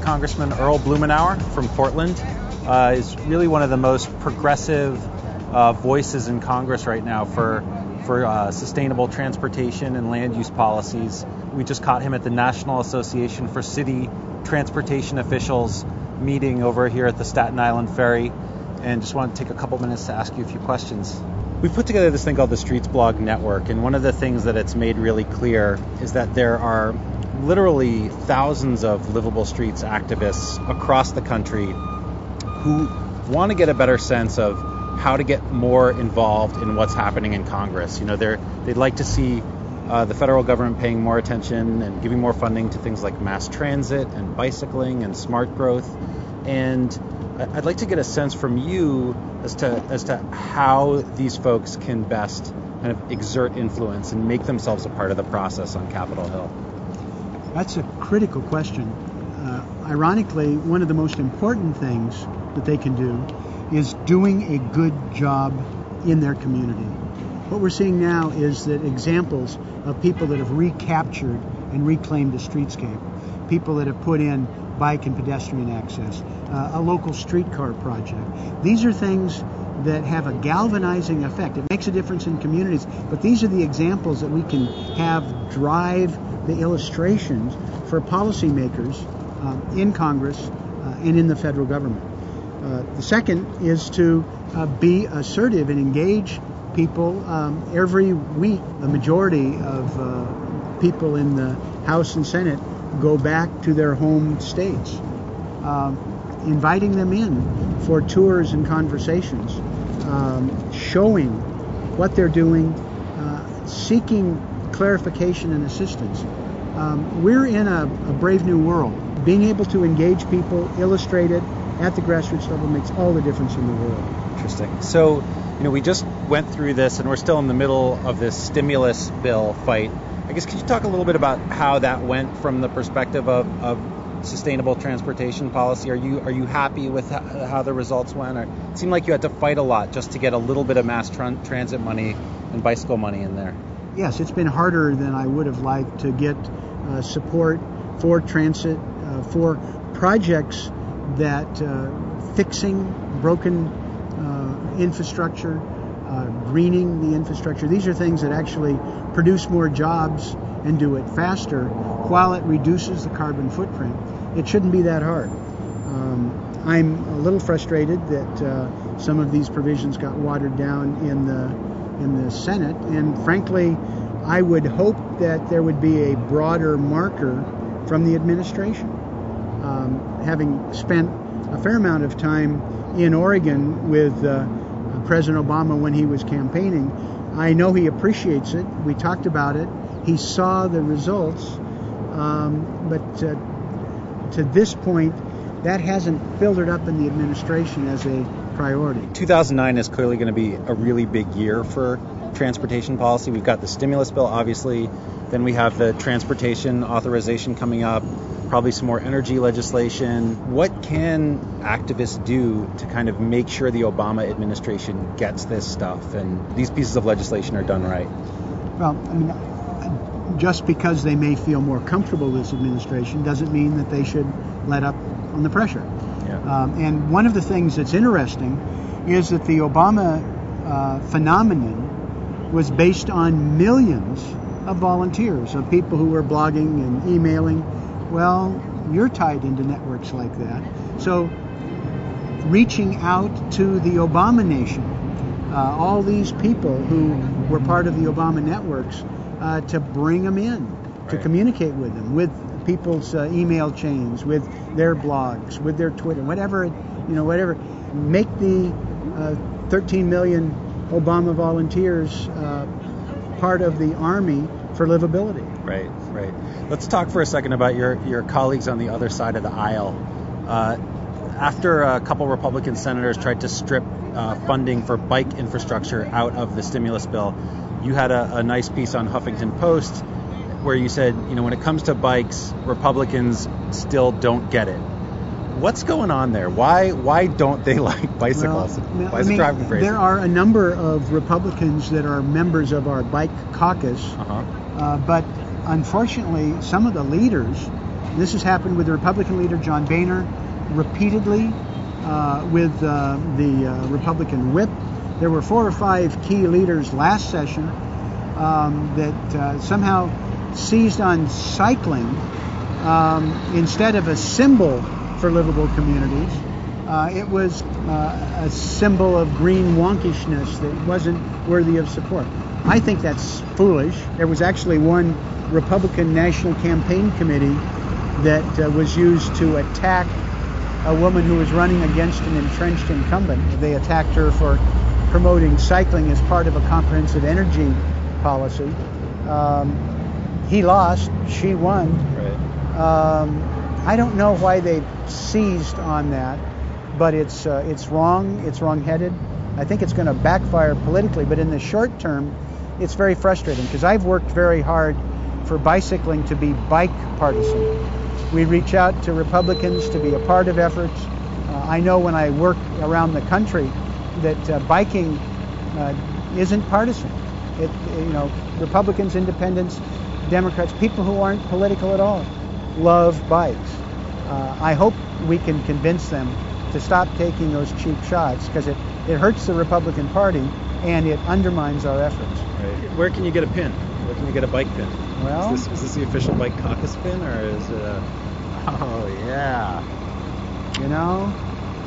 Congressman Earl Blumenhauer from Portland is really one of the most progressive voices in Congress right now for sustainable transportation and land use policies. We just caught him at the National Association for City Transportation Officials meeting over here at the Staten Island Ferry, and just wanted to take a couple minutes to ask you a few questions. We've put together this thing called the Streetsblog network, and one of the things that it's made really clear is that there are literally thousands of livable streets activists across the country who want to get a better sense of how to get more involved in what's happening in Congress. You know, they'd like to see the federal government paying more attention and giving more funding to things like mass transit and bicycling and smart growth. And I'd like to get a sense from you as to how these folks can best kind of exert influence and make themselves a part of the process on Capitol Hill. That's a critical question. Ironically, one of the most important things that they can do is doing a good job in their community. What we're seeing now is that examples of people that have recaptured and reclaimed the streetscape, people that have put in bike and pedestrian access, a local streetcar project. These are things that have a galvanizing effect. It makes a difference in communities, but these are the examples that we can have drive the illustrations for policymakers in Congress and in the federal government. The second is to be assertive and engage people. Every week, the majority of people in the House and Senate go back to their home states, inviting them in for tours and conversations, showing what they're doing, seeking clarification and assistance. We're in a brave new world. Being able to engage people, illustrate it at the grassroots level makes all the difference in the world. Interesting. So, we just went through this, and we're still in the middle of this stimulus bill fight. I guess, could you talk a little bit about how that went from the perspective of sustainable transportation policy? Are you happy with how the results went? Or it seemed like you had to fight a lot just to get a little bit of mass transit money and bicycle money in there. Yes, it's been harder than I would have liked to get support for transit, for projects that fixing broken infrastructure, greening the infrastructure. These are things that actually produce more jobs and do it faster while it reduces the carbon footprint. It shouldn't be that hard. I'm a little frustrated that some of these provisions got watered down in the Senate, and frankly, I would hope that there would be a broader marker from the administration. Having spent a fair amount of time in Oregon with President Obama when he was campaigning, I know he appreciates it. We talked about it. He saw the results, but to this point, that hasn't filtered up in the administration as a priority. 2009 is clearly going to be a really big year for transportation policy. We've got the stimulus bill, obviously. Then we have the transportation authorization coming up, probably some more energy legislation. What can activists do to kind of make sure the Obama administration gets this stuff and these pieces of legislation are done right? Well, just because they may feel more comfortable with this administration doesn't mean that they should let up on the pressure. Yeah. And one of the things that's interesting is that the Obama phenomenon was based on millions of volunteers, of people who were blogging and emailing. Well, you're tied into networks like that. So reaching out to the Obama nation, all these people who were part of the Obama networks, to bring them in, to communicate with them, with people's email chains, with their blogs, with their Twitter, whatever, whatever. Make the 13 million Obama volunteers part of the army for livability. Right. Let's talk for a second about your colleagues on the other side of the aisle. After a couple Republican senators tried to strip funding for bike infrastructure out of the stimulus bill, you had a nice piece on Huffington Post where you said, when it comes to bikes, Republicans still don't get it. What's going on there? Why don't they like bicycles? Why is it driving crazy? There are a number of Republicans that are members of our bike caucus, but unfortunately, some of the leaders This has happened with the Republican leader John Boehner repeatedly, with the Republican whip. There were 4 or 5 key leaders last session that somehow seized on cycling instead of a symbol for livable communities. It was a symbol of green wonkishness that wasn't worthy of support. I think that's foolish. There was actually one Republican National Campaign Committee that was used to attack a woman who was running against an entrenched incumbent. They attacked her for promoting cycling as part of a comprehensive energy policy. He lost, she won. Right. I don't know why they seized on that, but it's wrong. It's wrong-headed. I think it's going to backfire politically, but in the short term, it's very frustrating because I've worked very hard for bicycling to be bike partisan. We reach out to Republicans to be a part of efforts. I know when I work around the country that biking isn't partisan. Republicans, independents, Democrats, people who aren't political at all, love bikes. I hope we can convince them to stop taking those cheap shots because it hurts the Republican Party and it undermines our efforts. Right. Where can you get a pin? Where can you get a bike pin? Well, is this the official bike caucus pin, or is it a... Oh, yeah.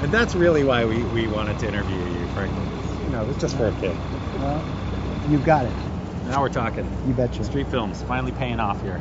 And that's really why we wanted to interview you, frankly. It's just for a pin. Well, you got it. Now we're talking. You betcha. Street films finally paying off here.